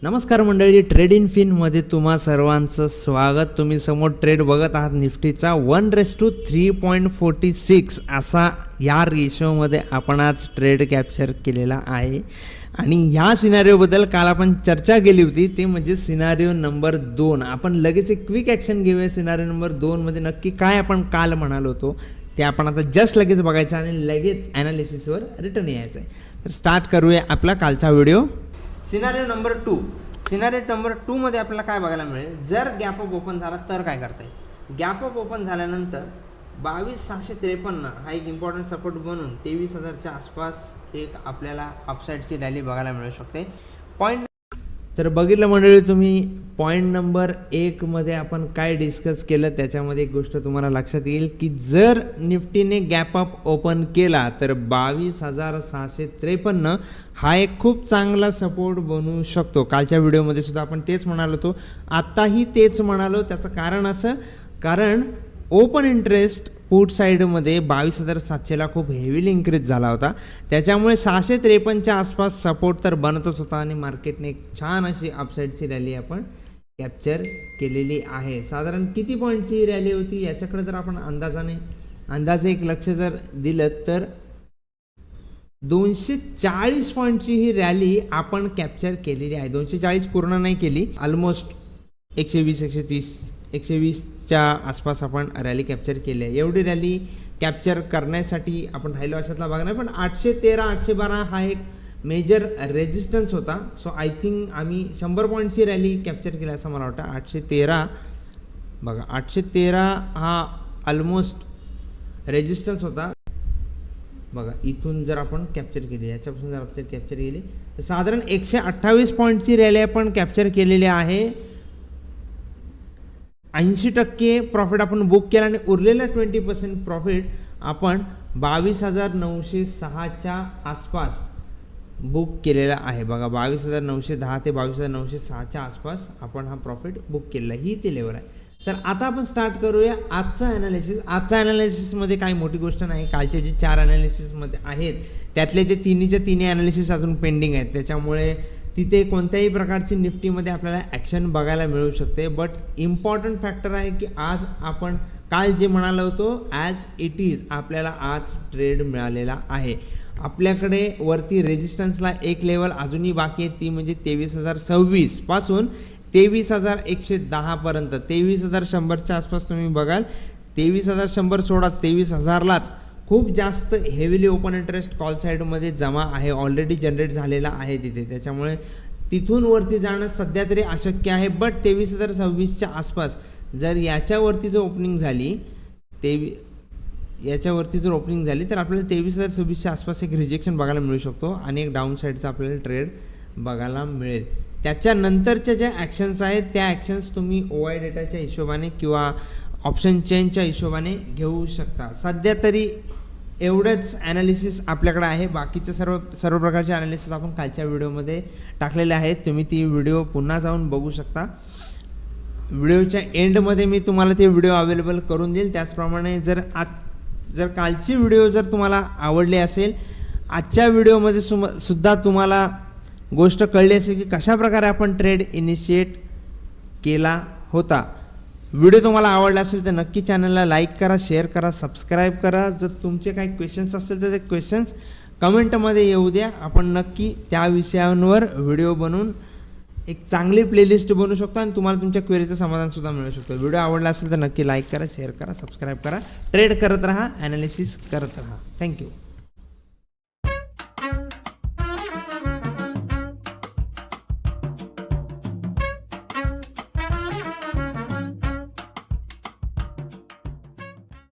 नमस्कार मंडळी, trade in फिनमध्ये तुम्हा सर्वांचं स्वागत. तुम्ही समोर ट्रेड बघत आहात निफ्टीचा 1:3.46 असा या रेशोमध्ये आपण आज ट्रेड कॅप्चर केलेला आहे. आणि ह्या सिनारिओबद्दल काल आपण चर्चा केली होती, ते म्हणजे सिनारिओ नंबर 2. आपण लगेच एक क्विक ॲक्शन घेऊया. सिनारिओ नंबर 2मध्ये नक्की काय आपण काल म्हणालो होतो ते आपण आता जस्ट लगेच बघायचं आणि लगेच ॲनालिसिसवर रिटर्न यायचं आहे. तर स्टार्ट करूया आपला कालचा video. Scenario number 2. Scenario number 2मध्ये आपल्याला काय बघायला मिळेल, जर गॅप अप ओपन झाला तर काय करता येईल. गॅप अप ओपन झाल्यानंतर 22,653 हा एक इम्पॉर्टंट सपोर्ट बनून 23,000च्या आसपास एक आपल्याला अपसाईडची रॅली बघायला मिळू शकते. पॉईंट तर बघितलं मंडळी तुम्ही, पॉईंट नंबर 1मध्ये आपण काय डिस्कस केलं त्याच्यामध्ये एक गोष्ट तुम्हाला लक्षात येईल की जर निफ्टीने गॅप अप ओपन केला तर 22,653 हा एक खूप चांगला सपोर्ट बनू शकतो. कालच्या व्हिडिओमध्ये सुद्धा आपण तेच म्हणालो होतो, आत्ताही तेच म्हणालो. त्याचं कारण असं, कारण ओपन इंटरेस्ट पुट साईडमध्ये 22,700ला खूप हेवीली इन्क्रीज झाला होता. त्याच्यामुळे 653च्या आसपास सपोर्ट तर बनतच होता आणि मार्केटने एक छान अशी अपसाईडची रॅली आपण कॅप्चर केलेली आहे. साधारण किती पॉईंटची रॅली होती याच्याकडे जर आपण अंदाजे एक लक्ष जर दिलं तर 240 पॉईंटची ही रॅली आपण कॅप्चर केलेली आहे. 240 पूर्ण नाही केली, ऑलमोस्ट 120च्या आसपास आपण रॅली कॅप्चर केली आहे. एवढी रॅली कॅप्चर करण्यासाठी आपण राहिलो अशातला भाग नाही, पण 813 812 हा एक मेजर रेजिस्टन्स होता. सो आय थिंक आम्ही 100 पॉईंटची रॅली कॅप्चर केली असं मला वाटतं. 813 बघा, 813 हा ऑलमोस्ट रेजिस्टन्स होता बघा. इथून जर आपण कॅप्चर केली, याच्यापासून जर आपण कॅप्चर केली तर साधारण 128 पॉईंटची रॅली आपण कॅप्चर केलेली आहे. 80% प्रॉफिट आपण बुक केला आणि उरलेला 20% प्रॉफिट आपण 22,906च्या आसपास बुक केलेला आहे बघा. 22,910 ते 22,906च्या आसपास आपण हा प्रॉफिट बुक केलेला आहे. ही ती लेवल आहे. तर आता आपण स्टार्ट करूया आजचा ॲनालिसिस. आजचा ॲनालिसिसमध्ये काही मोठी गोष्ट नाही. कालचे जे 4 ॲनालिसिसमध्ये आहेत त्यातले ते तिन्हीच्या तिन्ही ॲनालिसिस अजून पेंडिंग आहेत. त्याच्यामुळे तिथे कोणत्याही प्रकारची निफ्टीमध्ये आपल्याला ॲक्शन बघायला मिळू शकते. बट इम्पॉर्टंट फॅक्टर आहे की आज आपण काल जे म्हणालो होतो ॲज इट इज आपल्याला आज ट्रेड मिळालेला आहे. आपल्याकडे वरती रेजिस्टन्सला एक लेवल अजूनही बाकी आहे, ती म्हणजे 23,026 पासून 23,110 पर्यंत. 23,100च्या आसपास तुम्ही बघाल. 23,100 सोडाच, 23,000लाच खूप जास्त हेवीली ओपन इंटरेस्ट कॉल साईडमध्ये जमा आहे, ऑलरेडी जनरेट झालेला आहे तिथे. त्याच्यामुळे तिथून वरती जाणं सध्या तरी अशक्य आहे. बट 23,026च्या आसपास जर याच्यावरती जर ओपनिंग झाली तर आपल्याला 23,026च्या आसपास एक रिजेक्शन बघायला मिळू शकतो आणि एक डाऊन साईडचा आपल्याला ट्रेड बघायला मिळेल. त्याच्यानंतरच्या ज्या ॲक्शन्स आहेत त्या ॲक्शन्स तुम्ही OI डेटाच्या हिशोबाने किंवा ऑप्शन चेनच्या हिशोबाने घेऊ शकता. सध्या तरी एवढंच ॲनालिसिस आपल्याकडे आहे. बाकीचे सर्व प्रकारचे ॲनालिसिस आपण कालच्या व्हिडिओमध्ये टाकलेले आहेत. तुम्ही ती व्हिडिओ पुन्हा जाऊन बघू शकता. व्हिडिओच्या एंडमध्ये मी तुम्हाला ते व्हिडिओ अवेलेबल करून देईल. त्याचप्रमाणे जर कालची व्हिडिओ जर तुम्हाला आवडली असेल, आजच्या व्हिडिओमध्ये सुद्धा तुम्हाला गोष्ट कळली असेल की कशाप्रकारे आपण ट्रेड इनिशिएट केला होता. व्हिडिओ तुम्हाला आवडला असेल तर नक्की चॅनलला लाईक करा, शेअर करा, सबस्क्राईब करा. जर तुमचे काही क्वेश्चन्स असतील तर ते क्वेश्चन्स कमेंटमध्ये येऊ द्या. आपण नक्की त्या विषयांवर व्हिडिओ बनवून एक चांगली प्लेलिस्ट बनवू शकतो आणि तुम्हाला तुमच्या क्वेरीचं समाधानसुद्धा मिळू शकतो. व्हिडिओ आवडला असेल तर नक्की लाईक करा, शेअर करा, सबस्क्राईब करा. ट्रेड करत राहा, ॲनालिसिस करत राहा. थँक्यू.